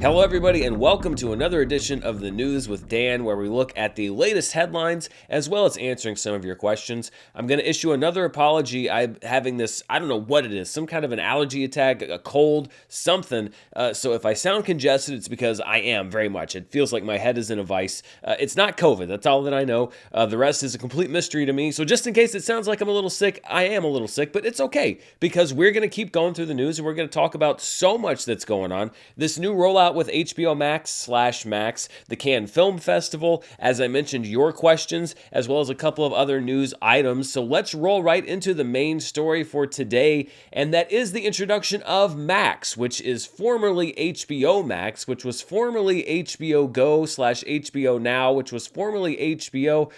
Hello, everybody, and welcome to another edition of The News with Dan, where we look at the latest headlines as well as answering some of your questions. I'm going to issue another apology. I'm having this, I don't know what it is, some kind of an allergy attack, a cold, something. So if I sound congested, it's because I am very much. It feels like my head is in a vice. It's not COVID. That's all that I know. The rest is a complete mystery to me. So just in case it sounds like I'm a little sick, I am a little sick, but it's okay because we're going to keep going through the news and we're going to talk about so much that's going on. This new rollout with HBO Max, the Cannes Film Festival, as I mentioned, your questions, as well as a couple of other news items. So let's roll right into the main story for today, and that is the introduction of Max, which is formerly HBO Max, which was formerly HBO Go / HBO Now, which was formerly HBO.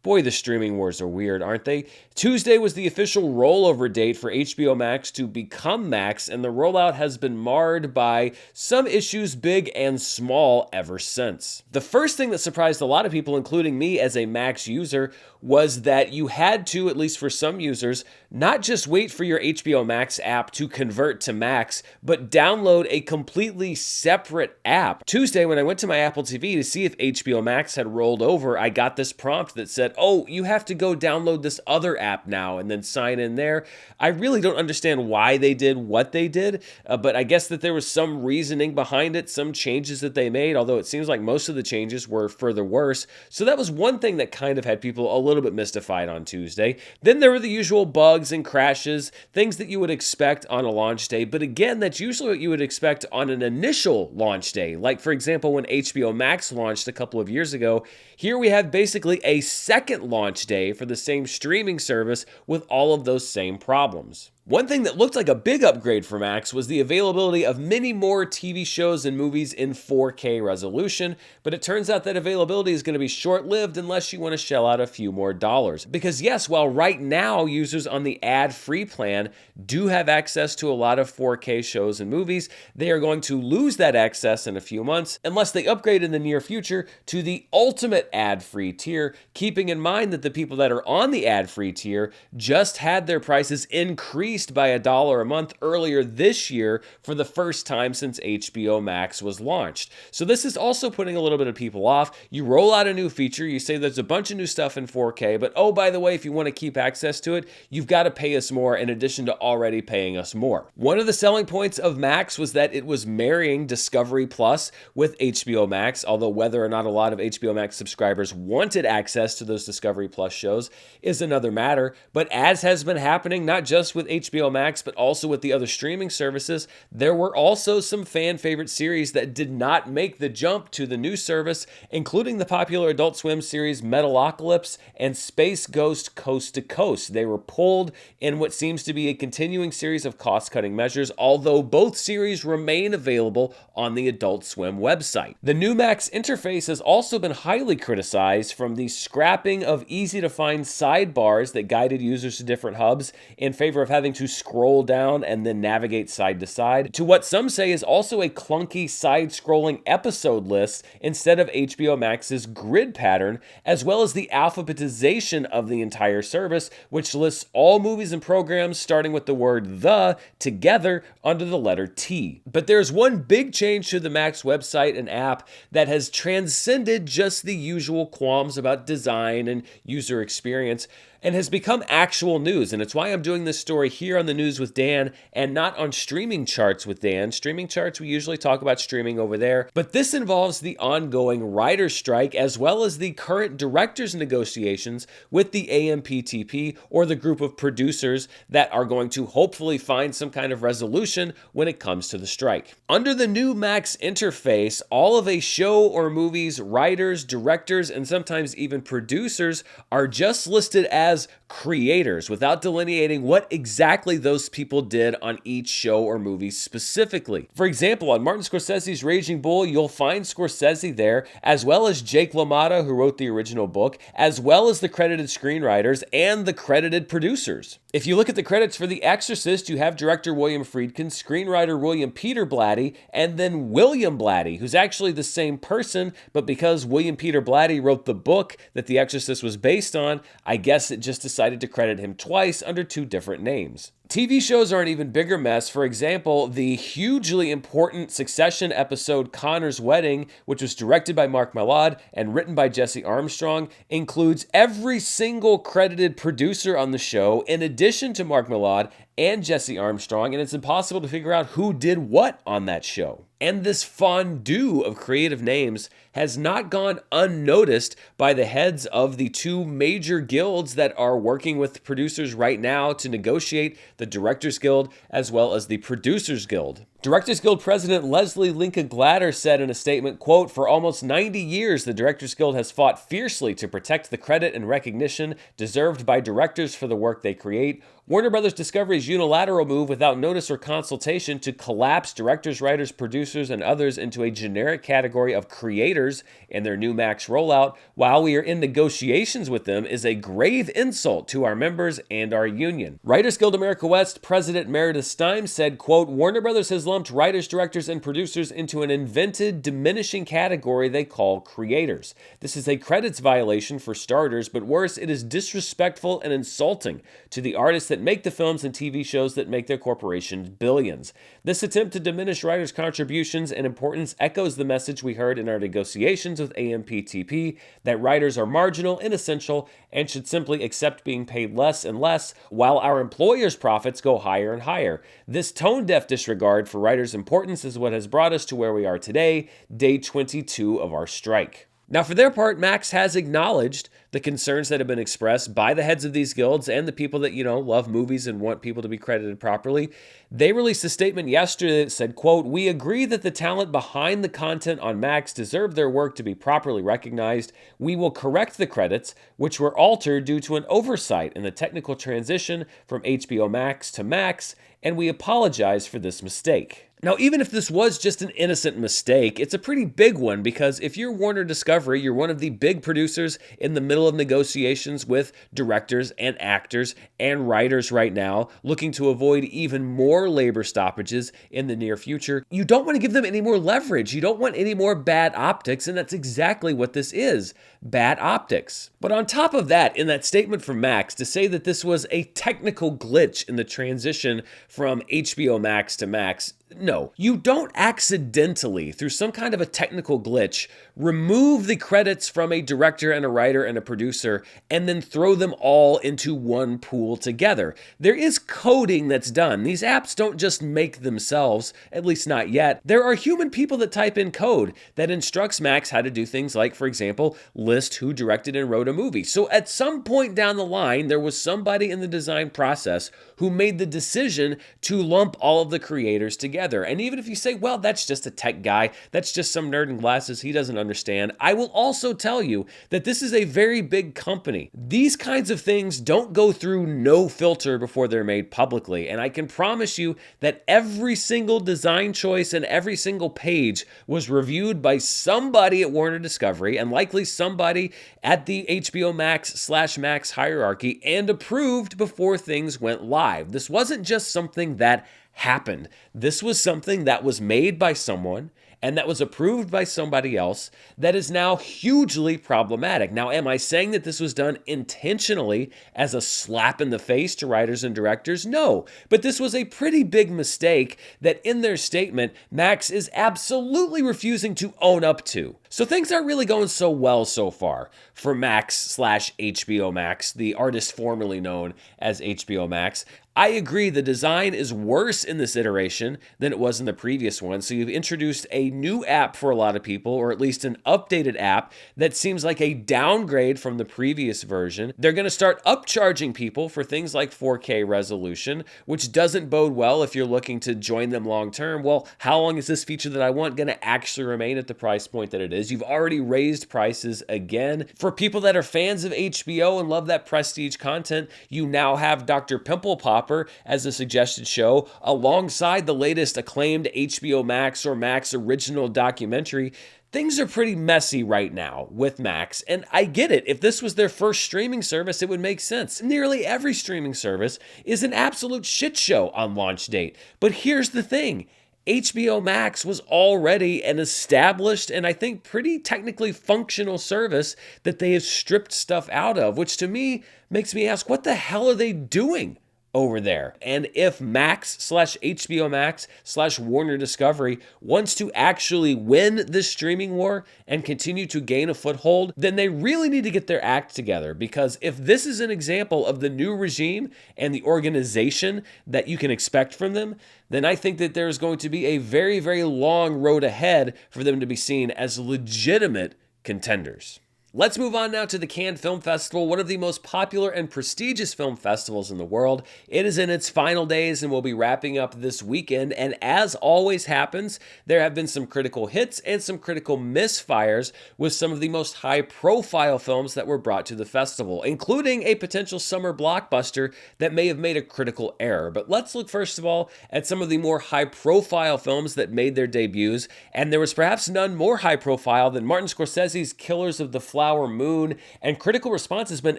Boy, the streaming wars are weird, aren't they? Tuesday was the official rollover date for HBO Max to become Max, and the rollout has been marred by some issues big and small ever since. The first thing that surprised a lot of people, including me as a Max user, was that you had to, at least for some users, not just wait for your HBO Max app to convert to Max, but download a completely separate app. Tuesday, when I went to my Apple TV to see if HBO Max had rolled over, I got this prompt that said, oh, you have to go download this other app now and then sign in there. I really don't understand why they did what they did, but I guess that there was some reasoning behind it, some changes that they made, although it seems like most of the changes were for the worse. So that was one thing that kind of had people a little bit mystified on Tuesday. Then there were the usual bugs and crashes, things that you would expect on a launch day, but again, that's usually what you would expect on an initial launch day. Like, for example, when HBO Max launched a couple of years ago, here we have basically a second launch day for the same streaming service with all of those same problems. One thing that looked like a big upgrade for Max was the availability of many more TV shows and movies in 4K resolution, but it turns out that availability is going to be short-lived unless you want to shell out a few more dollars. Because yes, while right now users on the ad-free plan do have access to a lot of 4K shows and movies, they are going to lose that access in a few months unless they upgrade in the near future to the ultimate ad-free tier, keeping in mind that the people that are on the ad-free tier just had their prices increased by $1 a month earlier this year for the first time since HBO Max was launched. So this is also putting a little bit of people off. You roll out a new feature, you say there's a bunch of new stuff in 4K, but oh, by the way, if you want to keep access to it, you've got to pay us more in addition to already paying us more. One of the selling points of Max was that it was marrying Discovery Plus with HBO Max, although whether or not a lot of HBO Max subscribers wanted access to those Discovery Plus shows is another matter. But as has been happening, not just with HBO Max, but also with the other streaming services, there were also some fan favorite series that did not make the jump to the new service, including the popular Adult Swim series Metalocalypse and Space Ghost Coast to Coast. They were pulled in what seems to be a continuing series of cost-cutting measures, although both series remain available on the Adult Swim website. The new Max interface has also been highly criticized, from the scrapping of easy-to-find sidebars that guided users to different hubs in favor of having to scroll down and then navigate side to side, to what some say is also a clunky side-scrolling episode list instead of HBO Max's grid pattern, as well as the alphabetization of the entire service, which lists all movies and programs starting with the word "the" together under the letter T. But there's one big change to the Max website and app that has transcended just the usual qualms about design and user experience, and has become actual news. And it's why I'm doing this story here on The News with Dan and not on Streaming Charts with Dan. Streaming Charts, we usually talk about streaming over there. But this involves the ongoing writer's strike as well as the current directors' negotiations with the AMPTP, or the group of producers that are going to hopefully find some kind of resolution when it comes to the strike. Under the new Max interface, all of a show or movie's writers, directors, and sometimes even producers are just listed as creators, without delineating what exactly those people did on each show or movie specifically. For example, on Martin Scorsese's Raging Bull, you'll find Scorsese there, as well as Jake LaMotta, who wrote the original book, as well as the credited screenwriters and the credited producers. If you look at the credits for The Exorcist, you have director William Friedkin, screenwriter William Peter Blatty, and then William Blatty, who's actually the same person, but because William Peter Blatty wrote the book that The Exorcist was based on, I guess it just decided to credit him twice under two different names. TV shows are an even bigger mess. For example, the hugely important Succession episode Connor's Wedding, which was directed by Mark Mylod and written by Jesse Armstrong, includes every single credited producer on the show, in addition to Mark Mylod and Jesse Armstrong, and it's impossible to figure out who did what on that show. And this fondue of creative names has not gone unnoticed by the heads of the two major guilds that are working with producers right now to negotiate, the Directors Guild as well as the Producers Guild. Directors Guild President Leslie Linka Glatter said in a statement, quote, "For almost 90 years, the Directors Guild has fought fiercely to protect the credit and recognition deserved by directors for the work they create. Warner Brothers Discovery's unilateral move without notice or consultation to collapse directors, writers, producers, and others into a generic category of creators in their new Max rollout while we are in negotiations with them is a grave insult to our members and our union." Writers Guild America West President Meredith Stein said, quote, "Warner Brothers has lumped writers, directors, and producers into an invented, diminishing category they call creators. This is a credits violation for starters, but worse, it is disrespectful and insulting to the artists that make the films and TV shows that make their corporations billions. This attempt to diminish writers' contributions and importance echoes the message we heard in our negotiations with AMPTP that writers are marginal, inessential, and should simply accept being paid less and less while our employers' profits go higher and higher. This tone-deaf disregard for writers' importance is what has brought us to where we are today, day 22 of our strike." Now, for their part, Max has acknowledged the concerns that have been expressed by the heads of these guilds and the people that, love movies and want people to be credited properly. They released a statement yesterday that said, quote, "We agree that the talent behind the content on Max deserve their work to be properly recognized. We will correct the credits, which were altered due to an oversight in the technical transition from HBO Max to Max, and we apologize for this mistake." Now, even if this was just an innocent mistake, it's a pretty big one because if you're Warner Discovery, you're one of the big producers in the middle of negotiations with directors and actors and writers right now, looking to avoid even more labor stoppages in the near future. You don't want to give them any more leverage. You don't want any more bad optics, and that's exactly what this is, bad optics. But on top of that, in that statement from Max, to say that this was a technical glitch in the transition from HBO Max to Max, no, you don't accidentally, through some kind of a technical glitch, remove the credits from a director and a writer and a producer and then throw them all into one pool together. There is coding that's done. These apps don't just make themselves, at least not yet. There are human people that type in code that instructs Max how to do things like, for example, list who directed and wrote a movie. So at some point down the line, there was somebody in the design process who made the decision to lump all of the creators together. And even if you say, well, that's just a tech guy, that's just some nerd in glasses, he doesn't understand, I will also tell you that this is a very big company. These kinds of things don't go through no filter before they're made publicly. And I can promise you that every single design choice and every single page was reviewed by somebody at Warner Discovery and likely somebody at the HBO Max/Max hierarchy and approved before things went live. This wasn't just something that happened. This was something that was made by someone and that was approved by somebody else that is now hugely problematic. Now, am I saying that this was done intentionally as a slap in the face to writers and directors? No, but this was a pretty big mistake that in their statement, Max is absolutely refusing to own up to. So things aren't really going so well so far for Max/HBO Max, the artist formerly known as HBO Max. I agree the design is worse in this iteration than it was in the previous one. So you've introduced a new app for a lot of people, or at least an updated app that seems like a downgrade from the previous version. They're going to start upcharging people for things like 4K resolution, which doesn't bode well if you're looking to join them long term. Well, how long is this feature that I want going to actually remain at the price point that it is? You've already raised prices again. For people that are fans of HBO and love that prestige content, you now have Dr. Pimple Popper as a suggested show alongside the latest acclaimed HBO Max or Max original documentary. Things are pretty messy right now with Max, and I get it. If this was their first streaming service, it would make sense. Nearly every streaming service is an absolute shit show on launch date. But here's the thing. HBO Max was already an established and I think pretty technically functional service that they have stripped stuff out of, which to me makes me ask, what the hell are they doing over there. And if Max slash HBO Max slash Warner Discovery wants to actually win this streaming war and continue to gain a foothold, then they really need to get their act together. Because if this is an example of the new regime and the organization that you can expect from them, then I think that there's going to be a very, very long road ahead for them to be seen as legitimate contenders. Let's move on now to the Cannes Film Festival, one of the most popular and prestigious film festivals in the world. It is in its final days and will be wrapping up this weekend. And as always happens, there have been some critical hits and some critical misfires with some of the most high-profile films that were brought to the festival, including a potential summer blockbuster that may have made a critical error. But let's look first of all at some of the more high-profile films that made their debuts. And there was perhaps none more high-profile than Martin Scorsese's Killers of the Flower Moon, and critical response has been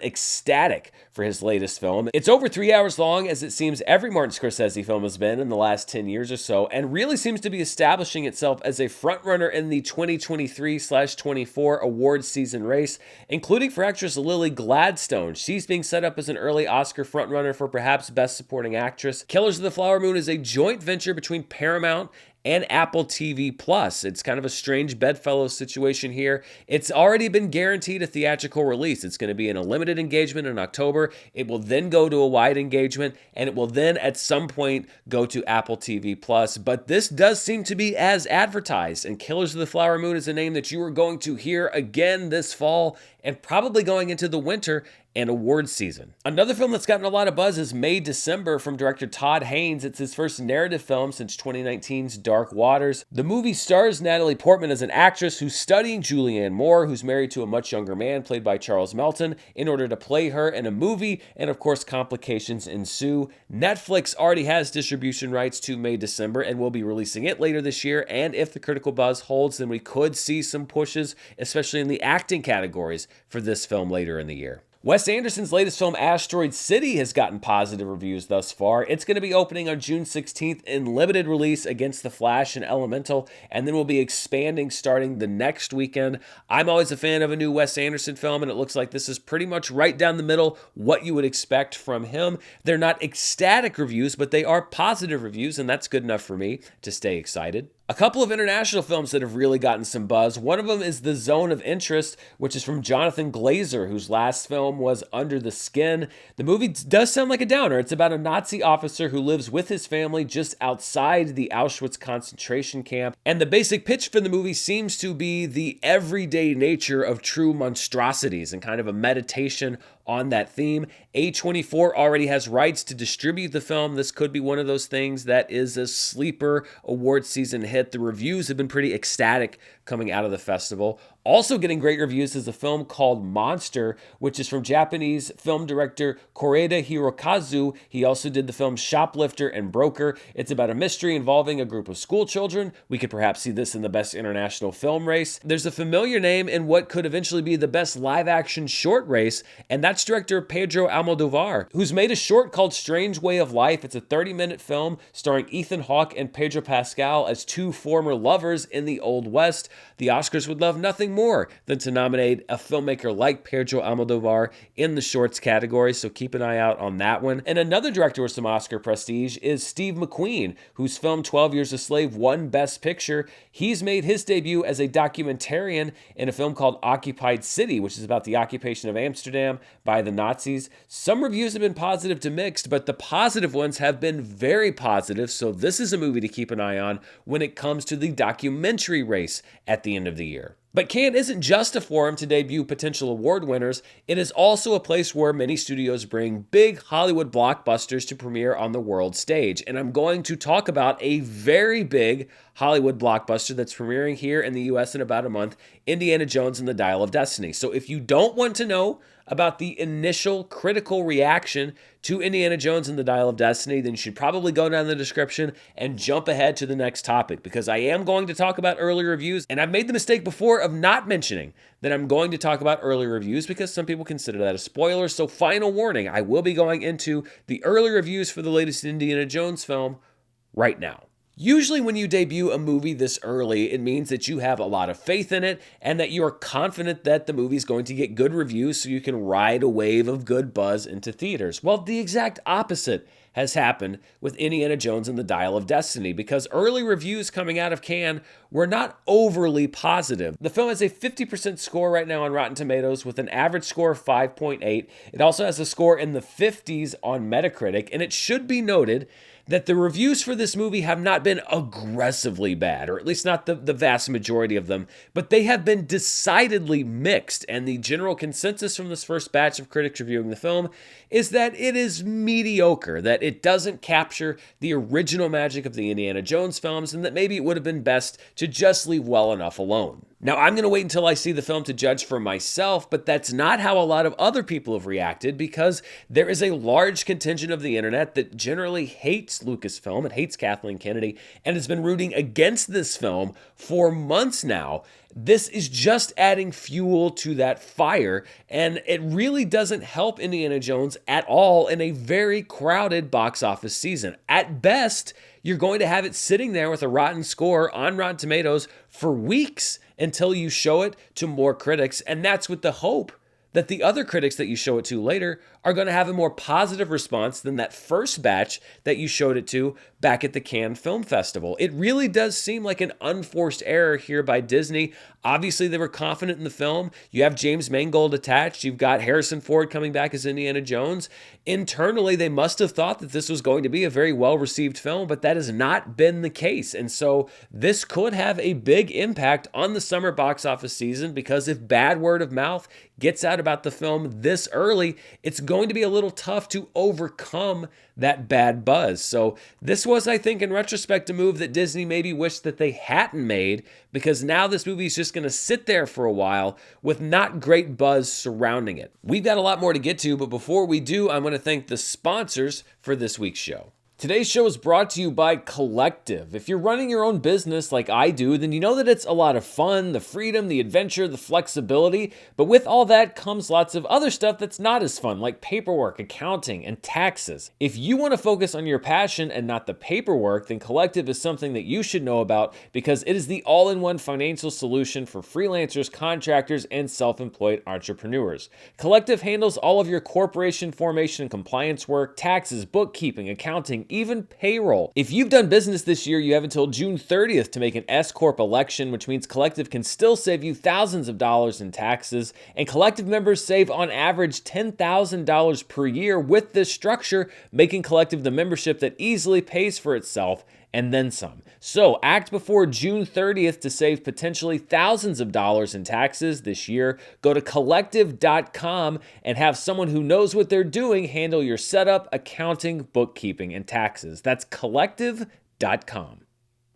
ecstatic for his latest film. It's over 3 hours long, as it seems every Martin Scorsese film has been in the last 10 years or so, and really seems to be establishing itself as a frontrunner in the 2023/24 awards season race, including for actress Lily Gladstone. She's being set up as an early Oscar frontrunner for perhaps Best Supporting Actress. Killers of the Flower Moon is a joint venture between Paramount and Apple TV Plus. It's kind of a strange bedfellow situation here. It's already been guaranteed a theatrical release. It's going to be in a limited engagement in October. It will then go to a wide engagement, and it will then at some point go to Apple TV Plus. But this does seem to be as advertised, and Killers of the Flower Moon is a name that you are going to hear again this fall and probably going into the winter and awards season. Another film that's gotten a lot of buzz is May December from director Todd Haynes. It's his first narrative film since 2019's Dark Waters. The movie stars Natalie Portman as an actress who's studying Julianne Moore, who's married to a much younger man played by Charles Melton, in order to play her in a movie, and of course complications ensue. Netflix already has distribution rights to May December and will be releasing it later this year, and if the critical buzz holds, then we could see some pushes, especially in the acting categories, for this film later in the year. Wes Anderson's latest film, Asteroid City, has gotten positive reviews thus far. It's going to be opening on June 16th in limited release against The Flash and Elemental, and then will be expanding starting the next weekend. I'm always a fan of a new Wes Anderson film, and it looks like this is pretty much right down the middle what you would expect from him. They're not ecstatic reviews, but they are positive reviews, and that's good enough for me to stay excited. A couple of international films that have really gotten some buzz. One of them is The Zone of Interest, which is from Jonathan Glazer, whose last film was Under the Skin. The movie does sound like a downer. It's about a Nazi officer who lives with his family just outside the Auschwitz concentration camp. And the basic pitch for the movie seems to be the everyday nature of true monstrosities and kind of a meditation on that theme. A24 already has rights to distribute the film. This could be one of those things that is a sleeper award season hit. The reviews have been pretty ecstatic coming out of the festival. Also getting great reviews is a film called Monster, which is from Japanese film director Koreeda Hirokazu. He also did the film Shoplifter and Broker. It's about a mystery involving a group of school children. We could perhaps see this in the Best International Film race. There's a familiar name in what could eventually be the Best Live-Action Short race, and that's director Pedro Almodovar, who's made a short called Strange Way of Life. It's a 30-minute film starring Ethan Hawke and Pedro Pascal as two former lovers in the Old West. The Oscars would love nothing more than to nominate a filmmaker like Pedro Almodovar in the shorts category, so keep an eye out on that one. And another director with some Oscar prestige is Steve McQueen, whose film 12 Years a Slave won Best Picture. He's made his debut as a documentarian in a film called Occupied City, which is about the occupation of Amsterdam by the Nazis. Some reviews have been positive to mixed, but the positive ones have been very positive, so this is a movie to keep an eye on when it comes to the documentary race at the end of the year. But Cannes isn't just a forum to debut potential award winners. It is also a place where many studios bring big Hollywood blockbusters to premiere on the world stage. And I'm going to talk about a very big Hollywood blockbuster that's premiering here in the US in about a month, Indiana Jones and the Dial of Destiny. So if you don't want to know about the initial critical reaction to Indiana Jones and the Dial of Destiny, then you should probably go down the description and jump ahead to the next topic, because I am going to talk about early reviews, and I've made the mistake before of not mentioning that I'm going to talk about early reviews because some people consider that a spoiler. So final warning, I will be going into the early reviews for the latest Indiana Jones film right now. Usually when you debut a movie this early, it means that you have a lot of faith in it and that you are confident that the movie is going to get good reviews so you can ride a wave of good buzz into theaters. Well, the exact opposite has happened with Indiana Jones and the Dial of Destiny, because early reviews coming out of Cannes were not overly positive. The film has a 50% score right now on Rotten Tomatoes with an average score of 5.8. It also has a score in the 50s on Metacritic, and it should be noted that the reviews for this movie have not been aggressively bad, or at least not the vast majority of them, but they have been decidedly mixed, and the general consensus from this first batch of critics reviewing the film is that it is mediocre, that it doesn't capture the original magic of the Indiana Jones films, and that maybe it would have been best to just leave well enough alone. Now, I'm going to wait until I see the film to judge for myself, but that's not how a lot of other people have reacted, because there is a large contingent of the internet that generally hates Lucasfilm, it hates Kathleen Kennedy, and has been rooting against this film for months now. This is just adding fuel to that fire, and it really doesn't help Indiana Jones at all in a very crowded box office season. At best, you're going to have it sitting there with a rotten score on Rotten Tomatoes for weeks until you show it to more critics, and that's with the hope that the other critics that you show it to later are going to have a more positive response than that first batch that you showed it to back at the Cannes Film Festival. It really does seem like an unforced error here by Disney. Obviously, they were confident in the film. You have James Mangold attached. You've got Harrison Ford coming back as Indiana Jones. Internally, they must have thought that this was going to be a very well-received film, but that has not been the case. And so this could have a big impact on the summer box office season, because if bad word of mouth gets out about the film this early, it's going to be a little tough to overcome that bad buzz. So this was, I think, in retrospect, a move that Disney maybe wished that they hadn't made, because now this movie is just going to sit there for a while with not great buzz surrounding it. We've got a lot more to get to, but before we do, I'm going to thank the sponsors for this week's show. Today's show is brought to you by Collective. If you're running your own business like I do, then you know that it's a lot of fun, the freedom, the adventure, the flexibility, but with all that comes lots of other stuff that's not as fun, like paperwork, accounting, and taxes. If you want to focus on your passion and not the paperwork, then Collective is something that you should know about, because it is the all-in-one financial solution for freelancers, contractors, and self-employed entrepreneurs. Collective handles all of your corporation formation and compliance work, taxes, bookkeeping, accounting, even payroll. If you've done business this year, you have until June 30th to make an S-Corp election, which means Collective can still save you thousands of dollars in taxes. And Collective members save on average $10,000 per year with this structure, making Collective the membership that easily pays for itself and then some. So act before June 30th to save potentially thousands of dollars in taxes this year. Go to collective.com and have someone who knows what they're doing handle your setup, accounting, bookkeeping, and taxes. That's collective.com.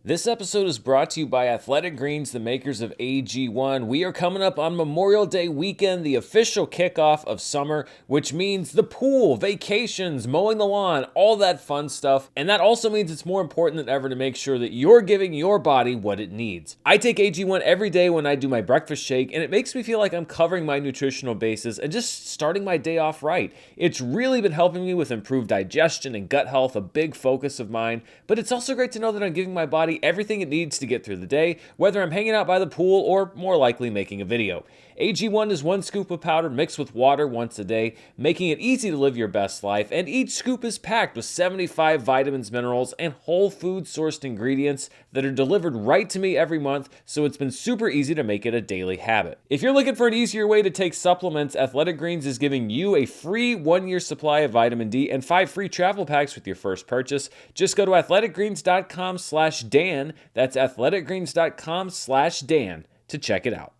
This episode is brought to you by Athletic Greens, the makers of AG1. We are coming up on Memorial Day weekend, the official kickoff of summer, which means the pool, vacations, mowing the lawn, all that fun stuff. And that also means it's more important than ever to make sure that you're giving your body what it needs. I take AG1 every day when I do my breakfast shake, and it makes me feel like I'm covering my nutritional bases and just starting my day off right. It's really been helping me with improved digestion and gut health, a big focus of mine. But it's also great to know that I'm giving my body everything it needs to get through the day, whether I'm hanging out by the pool or more likely making a video. AG1 is 1 scoop of powder mixed with water once a day, making it easy to live your best life, and each scoop is packed with 75 vitamins, minerals, and whole food sourced ingredients that are delivered right to me every month, so it's been super easy to make it a daily habit. If you're looking for an easier way to take supplements, Athletic Greens is giving you a free 1-year supply of vitamin D and 5 free travel packs with your first purchase. Just go to athleticgreens.com/Dan. That's athleticgreens.com/Dan to check it out.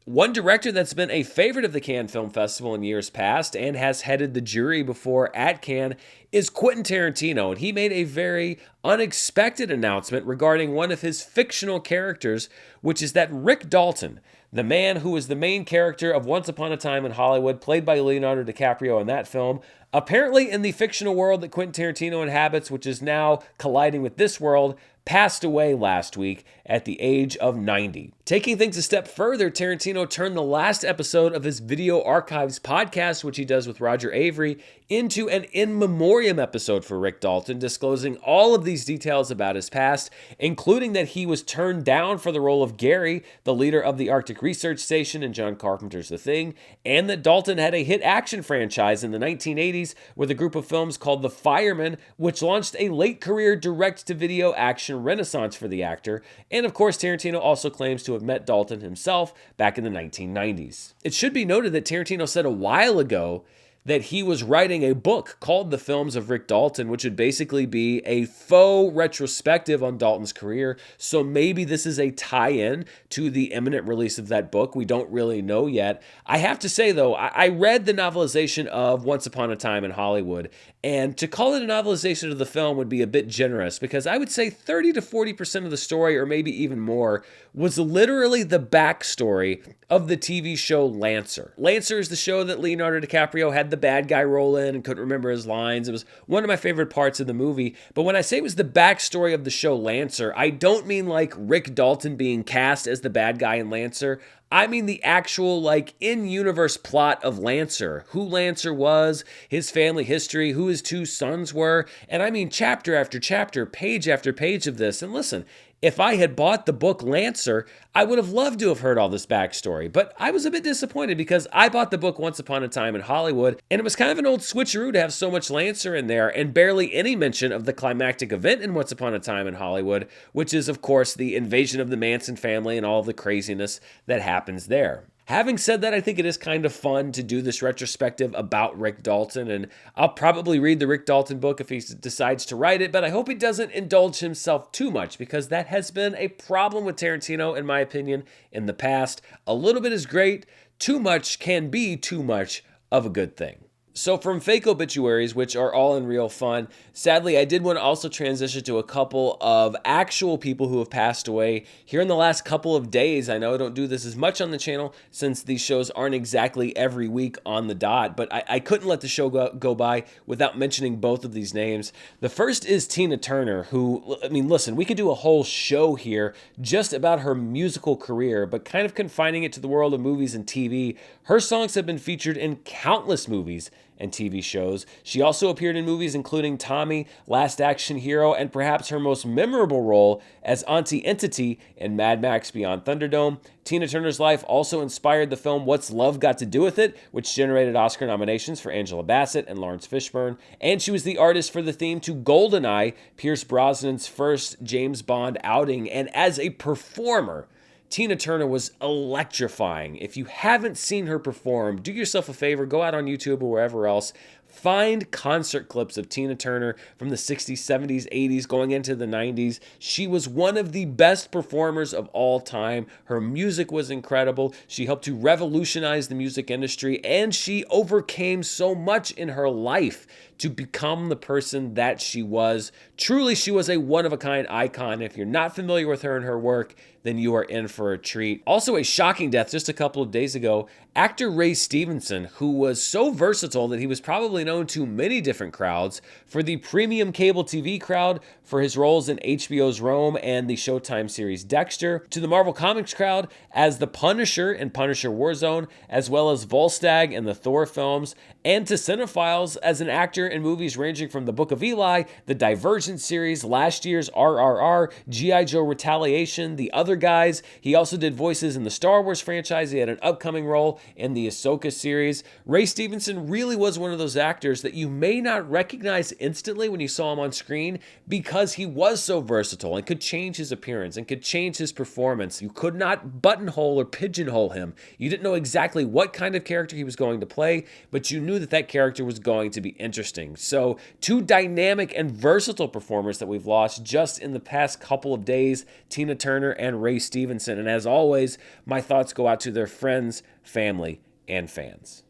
One director that's been a favorite of the Cannes Film Festival in years past and has headed the jury before at Cannes is Quentin Tarantino, and he made a very unexpected announcement regarding one of his fictional characters, which is that Rick Dalton, the man who was the main character of Once Upon a Time in Hollywood, played by Leonardo DiCaprio in that film, apparently in the fictional world that Quentin Tarantino inhabits, which is now colliding with this world, passed away last week at the age of 90. Taking things a step further, Tarantino turned the last episode of his Video Archives podcast, which he does with Roger Avery, into an in memoriam episode for Rick Dalton, disclosing all of these details about his past, including that he was turned down for the role of Gary, the leader of the Arctic Research Station in John Carpenter's The Thing, and that Dalton had a hit action franchise in the 1980s with a group of films called The Fireman, which launched a late career direct-to-video action renaissance for the actor. And of course, Tarantino also claims to have met Dalton himself back in the 1990s. It should be noted that Tarantino said a while ago that he was writing a book called The Films of Rick Dalton, which would basically be a faux retrospective on Dalton's career. So maybe this is a tie-in to the imminent release of that book. We don't really know yet. I have to say, though, I read the novelization of Once Upon a Time in Hollywood, and to call it a novelization of the film would be a bit generous, because I would say 30 to 40% of the story, or maybe even more, was literally the backstory of the TV show Lancer. Lancer is the show that Leonardo DiCaprio had the bad guy role in and couldn't remember his lines. It was one of my favorite parts of the movie. But when I say it was the backstory of the show Lancer, I don't mean like Rick Dalton being cast as the bad guy in Lancer. I mean the actual, like, in-universe plot of Lancer. Who Lancer was, his family history, who his two sons were. And I mean chapter after chapter, page after page of this. And listen, if I had bought the book Lancer, I would have loved to have heard all this backstory. But I was a bit disappointed because I bought the book Once Upon a Time in Hollywood, and it was kind of an old switcheroo to have so much Lancer in there and barely any mention of the climactic event in Once Upon a Time in Hollywood, which is, of course, the invasion of the Manson family and all of the craziness that happens there. Having said that, I think it is kind of fun to do this retrospective about Rick Dalton, and I'll probably read the Rick Dalton book if he decides to write it, but I hope he doesn't indulge himself too much, because that has been a problem with Tarantino, in my opinion, in the past. A little bit is great. Too much can be too much of a good thing. So from fake obituaries, which are all in real fun, sadly, I did want to also transition to a couple of actual people who have passed away here in the last couple of days. I know I don't do this as much on the channel since these shows aren't exactly every week on the dot, but I couldn't let the show go by without mentioning both of these names. The first is Tina Turner, who, I mean, listen, we could do a whole show here just about her musical career, but kind of confining it to the world of movies and TV. Her songs have been featured in countless movies and TV shows. She also appeared in movies including Tommy, Last Action Hero, and perhaps her most memorable role as Auntie Entity in Mad Max Beyond Thunderdome. Tina Turner's life also inspired the film What's Love Got to Do with It, which generated Oscar nominations for Angela Bassett and Lawrence Fishburne. And she was the artist for the theme to GoldenEye, Pierce Brosnan's first James Bond outing. And as a performer, Tina Turner was electrifying. If you haven't seen her perform, do yourself a favor, go out on YouTube or wherever else, find concert clips of Tina Turner from the 60s, 70s, 80s, going into the 90s. She was one of the best performers of all time. Her music was incredible. She helped to revolutionize the music industry, and she overcame so much in her life to become the person that she was. Truly, she was a one-of-a-kind icon. If you're not familiar with her and her work, then you are in for a treat. Also, a shocking death just a couple of days ago. Actor Ray Stevenson, who was so versatile that he was probably known to many different crowds, for the premium cable TV crowd for his roles in HBO's Rome and the Showtime series Dexter, to the Marvel Comics crowd as the Punisher in Punisher Warzone, as well as Volstagg in the Thor films, and to cinephiles as an actor in movies ranging from The Book of Eli, the Divergent series, last year's RRR, G.I. Joe Retaliation, The Other Guys. He also did voices in the Star Wars franchise. He had an upcoming role in the Ahsoka series. Ray Stevenson really was one of those actors that you may not recognize instantly when you saw him on screen, because he was so versatile and could change his appearance and could change his performance. You could not buttonhole or pigeonhole him. You didn't know exactly what kind of character he was going to play, but you knew that that character was going to be interesting. So, two dynamic and versatile performers that we've lost just in the past couple of days, Tina Turner and Ray Stevenson. And as always, my thoughts go out to their friends, family, and fans.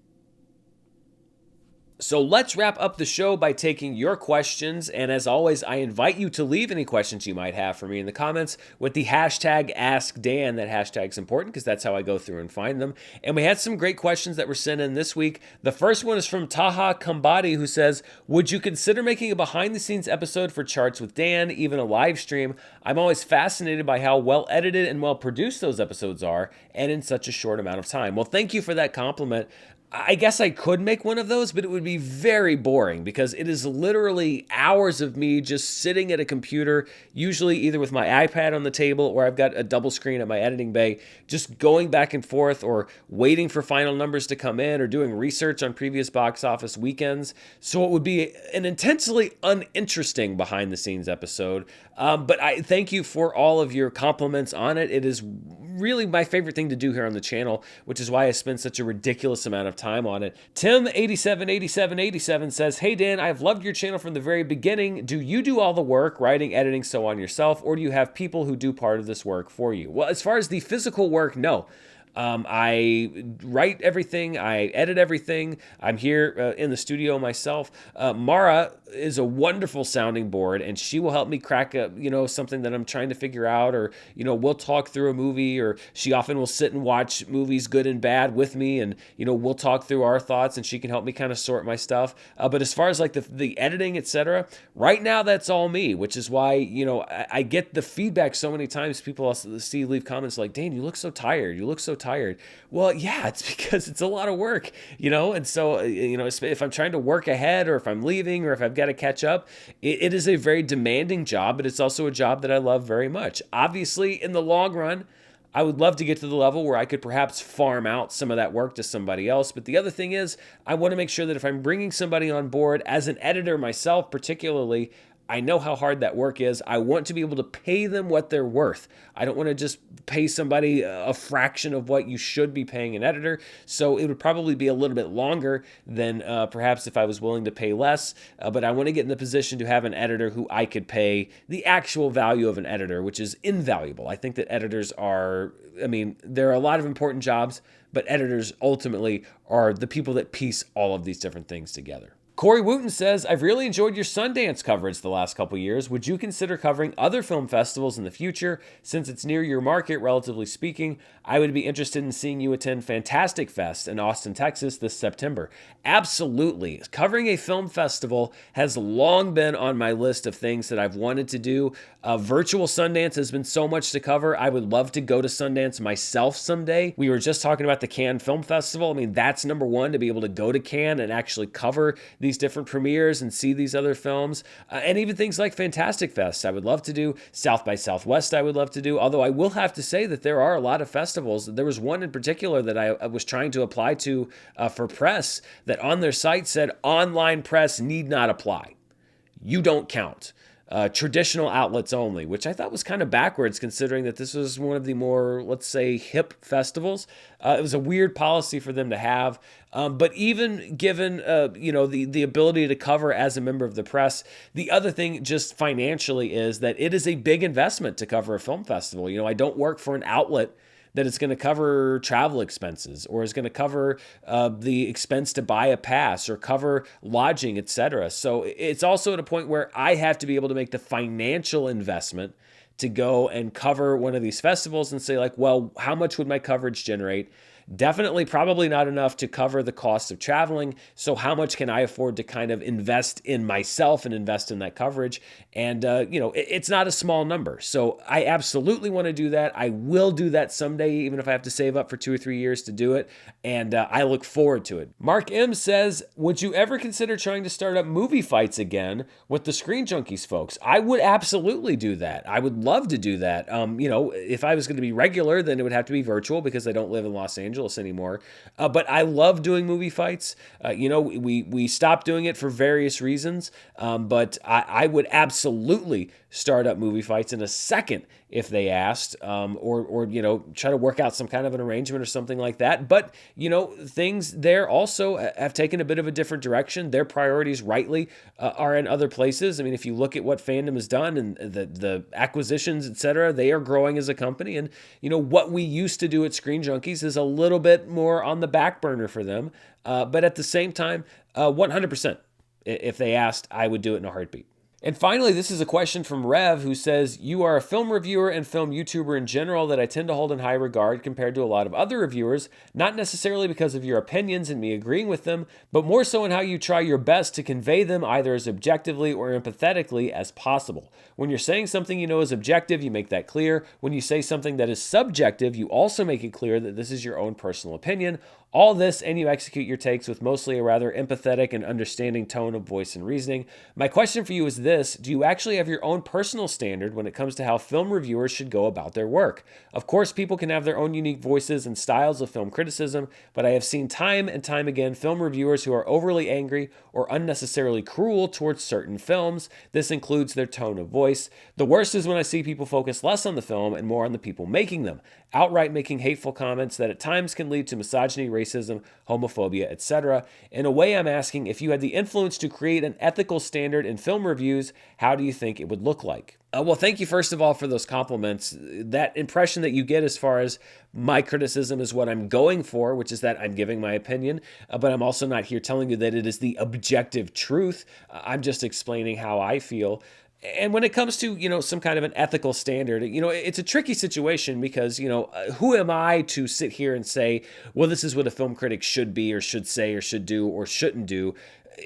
So let's wrap up the show by taking your questions. And as always, I invite you to leave any questions you might have for me in the comments with the hashtag AskDan. That hashtag's important because that's how I go through and find them. And we had some great questions that were sent in this week. The first one is from Taha Kambadi, who says, would you consider making a behind-the-scenes episode for Charts with Dan, even a live stream? I'm always fascinated by how well edited and well produced those episodes are, and in such a short amount of time. Well, thank you for that compliment. I guess I could make one of those, but it would be very boring because it is literally hours of me just sitting at a computer, usually either with my iPad on the table or I've got a double screen at my editing bay, just going back and forth or waiting for final numbers to come in or doing research on previous box office weekends. So it would be an intensely uninteresting behind the scenes episode. But I thank you for all of your compliments on it. It is really my favorite thing to do here on the channel, which is why I spend such a ridiculous amount of time on it. Tim878787 says, hey Dan, I've loved your channel from the very beginning. Do you do all the work, writing, editing, so on yourself, or do you have people who do part of this work for you? Well, as far as the physical work, no. I write everything. I edit everything. I'm here in the studio myself. Mara is a wonderful sounding board, and she will help me crack something that I'm trying to figure out, or we'll talk through a movie, or she often will sit and watch movies, good and bad, with me, and we'll talk through our thoughts, and she can help me kind of sort my stuff. But as far as like the editing, etc., right now that's all me, which is why I get the feedback so many times. People also leave comments like, "Dan, you look so tired. You look so tired." Well, yeah, it's because it's a lot of work, and so, if I'm trying to work ahead or if I'm leaving or if I've got to catch up, it is a very demanding job, but it's also a job that I love very much. Obviously, in the long run, I would love to get to the level where I could perhaps farm out some of that work to somebody else. But the other thing is, I want to make sure that if I'm bringing somebody on board as an editor myself, particularly, I know how hard that work is. I want to be able to pay them what they're worth. I don't want to just pay somebody a fraction of what you should be paying an editor. So it would probably be a little bit longer than perhaps if I was willing to pay less. But I want to get in the position to have an editor who I could pay the actual value of an editor, which is invaluable. I think that editors are, there are a lot of important jobs, but editors ultimately are the people that piece all of these different things together. Corey Wooten says, I've really enjoyed your Sundance coverage the last couple years. Would you consider covering other film festivals in the future? Since it's near your market, relatively speaking, I would be interested in seeing you attend Fantastic Fest in Austin, Texas this September. Absolutely. Covering a film festival has long been on my list of things that I've wanted to do. Virtual Sundance has been so much to cover. I would love to go to Sundance myself someday. We were just talking about the Cannes Film Festival. That's number one, to be able to go to Cannes and actually cover these different premieres and see these other films, and even things like Fantastic Fest. I would love to do. South by Southwest I would love to do, although I will have to say that there are a lot of festivals. There was one in particular that I was trying to apply to for press that on their site said online press need not apply. You don't count. Traditional outlets only, which I thought was kind of backwards considering that this was one of the more, let's say, hip festivals. It was a weird policy for them to have. But even given, the ability to cover as a member of the press, the other thing just financially is that it is a big investment to cover a film festival. I don't work for an outlet that it's going to cover travel expenses or is going to cover the expense to buy a pass or cover lodging, etc. So it's also at a point where I have to be able to make the financial investment to go and cover one of these festivals and say, like, well, how much would my coverage generate? Definitely probably not enough to cover the cost of traveling. So how much can I afford to kind of invest in myself and invest in that coverage? And, it's not a small number. So I absolutely want to do that. I will do that someday, even if I have to save up for 2 or 3 years to do it. And I look forward to it. Mark M says, would you ever consider trying to start up movie fights again with the Screen Junkies folks? I would absolutely do that. I would love to do that. If I was going to be regular, then it would have to be virtual because I don't live in Los Angeles anymore. But I love doing movie fights. We stopped doing it for various reasons. But I would absolutely start up movie fights in a second if they asked, or try to work out some kind of an arrangement or something like that. But, things there also have taken a bit of a different direction. Their priorities rightly are in other places. If you look at what fandom has done and the acquisitions, etc., they are growing as a company. And, what we used to do at Screen Junkies is a little little bit more on the back burner for them. But at the same time, 100%. If they asked, I would do it in a heartbeat. And finally, this is a question from Rev, who says, you are a film reviewer and film YouTuber in general that I tend to hold in high regard compared to a lot of other reviewers, not necessarily because of your opinions and me agreeing with them, but more so in how you try your best to convey them either as objectively or empathetically as possible. When you're saying something you know is objective, you make that clear. When you say something that is subjective, you also make it clear that this is your own personal opinion. All this, and you execute your takes with mostly a rather empathetic and understanding tone of voice and reasoning. My question for you is this: do you actually have your own personal standard when it comes to how film reviewers should go about their work? Of course, people can have their own unique voices and styles of film criticism, but I have seen time and time again film reviewers who are overly angry or unnecessarily cruel towards certain films. This includes their tone of voice. The worst is when I see people focus less on the film and more on the people making them, outright making hateful comments that at times can lead to misogyny, racism, homophobia, etc. In a way, I'm asking, if you had the influence to create an ethical standard in film reviews, how do you think it would look like? Well, thank you, first of all, for those compliments. That impression that you get as far as my criticism is what I'm going for, which is that I'm giving my opinion, but I'm also not here telling you that it is the objective truth. I'm just explaining how I feel. And when it comes to, some kind of an ethical standard, it's a tricky situation because, who am I to sit here and say, well, this is what a film critic should be or should say or should do or shouldn't do.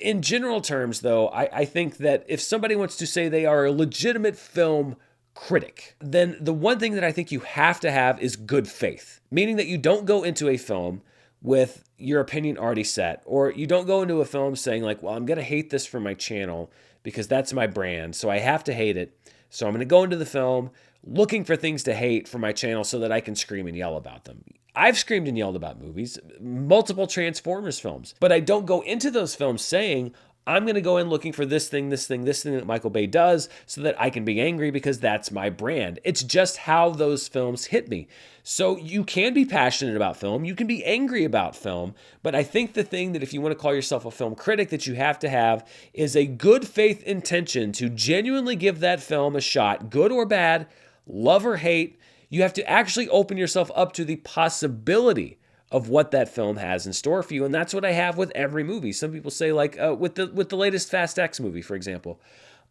In general terms, though, I think that if somebody wants to say they are a legitimate film critic, then the one thing that I think you have to have is good faith, meaning that you don't go into a film with your opinion already set, or you don't go into a film saying like, well, I'm going to hate this for my channel because that's my brand, so I have to hate it. So I'm going to go into the film looking for things to hate for my channel so that I can scream and yell about them. I've screamed and yelled about movies, multiple Transformers films, but I don't go into those films saying, I'm going to go in looking for this thing that Michael Bay does so that I can be angry because that's my brand. It's just how those films hit me. So you can be passionate about film, you can be angry about film, but I think the thing that if you want to call yourself a film critic that you have to have is a good faith intention to genuinely give that film a shot, good or bad, love or hate. You have to actually open yourself up to the possibility of what that film has in store for you. And that's what I have with every movie. Some people say like with the latest Fast X movie, for example.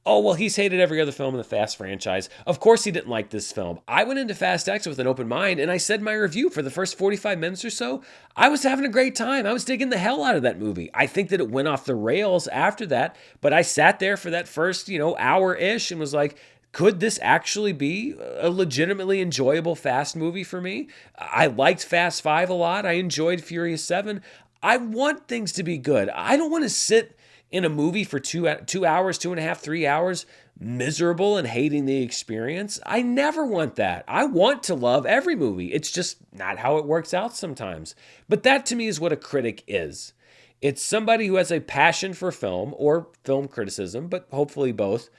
Oh, well, he's hated every other film in the Fast franchise. Of course he didn't like this film. I went into Fast X with an open mind, and I said my review for the first 45 minutes or so. I was having a great time. I was digging the hell out of that movie. I think that it went off the rails after that, but I sat there for that first, hour-ish and was like, could this actually be a legitimately enjoyable Fast movie for me? I liked Fast 5 a lot. I enjoyed Furious 7. I want things to be good. I don't want to sit in a movie for 2 hours, 2.5, 3 hours, miserable and hating the experience. I never want that. I want to love every movie. It's just not how it works out sometimes. But that to me is what a critic is. It's somebody who has a passion for film or film criticism, but hopefully both,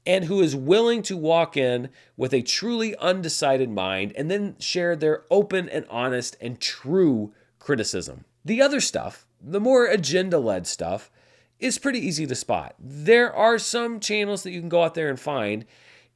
and who is willing to walk in with a truly undecided mind and then share their open and honest and true criticism. The other stuff, the more agenda-led stuff, is pretty easy to spot. There are some channels that you can go out there and find.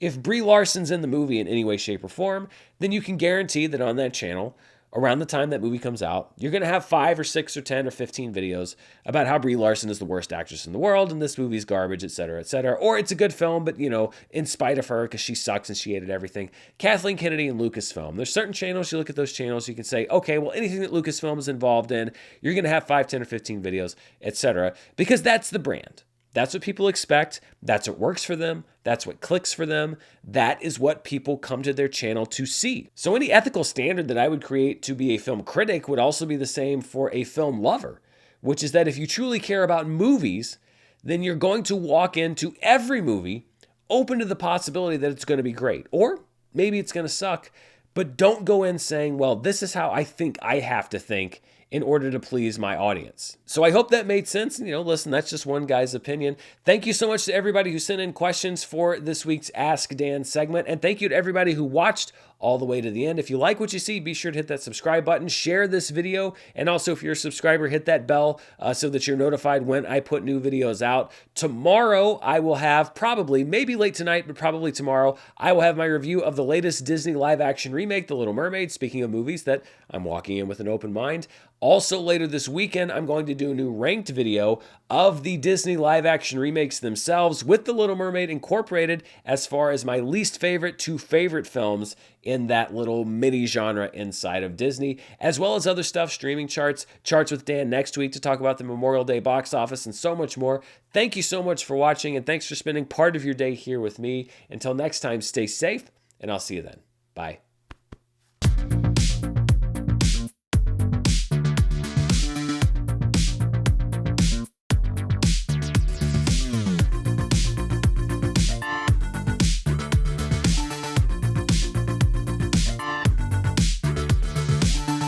If Brie Larson's in the movie in any way, shape, or form, then you can guarantee that on that channel, around the time that movie comes out, you're going to have 5 or 6 or 10 or 15 videos about how Brie Larson is the worst actress in the world and this movie's garbage, etc., etc. Or it's a good film, but, in spite of her, because she sucks and she hated everything. Kathleen Kennedy and Lucasfilm. There's certain channels, you look at those channels, you can say, okay, well, anything that Lucasfilm is involved in, you're going to have 5, 10, or 15 videos, etc., because that's the brand. That's what people expect. That's what works for them. That's what clicks for them. That is what people come to their channel to see. So any ethical standard that I would create to be a film critic would also be the same for a film lover, which is that if you truly care about movies, then you're going to walk into every movie open to the possibility that it's going to be great, or maybe it's going to suck, but don't go in saying, well, this is how I think I have to think in order to please my audience. So I hope that made sense. Listen, that's just one guy's opinion. Thank you so much to everybody who sent in questions for this week's Ask Dan segment. And thank you to everybody who watched all the way to the end. If you like what you see, be sure to hit that subscribe button, share this video, and also if you're a subscriber, hit that bell so that you're notified when I put new videos out. Tomorrow, I will have probably, maybe late tonight, but probably tomorrow, I will have my review of the latest Disney live-action remake, The Little Mermaid. Speaking of movies that I'm walking in with an open mind. Also later this weekend, I'm going to do a new ranked video of the Disney live-action remakes themselves with The Little Mermaid incorporated as far as my least favorite to favorite films in that little mini genre inside of Disney, as well as other stuff, streaming charts with Dan next week to talk about the Memorial Day box office and so much more. Thank you so much for watching, and thanks for spending part of your day here with me. Until next time, stay safe, and I'll see you then. Bye.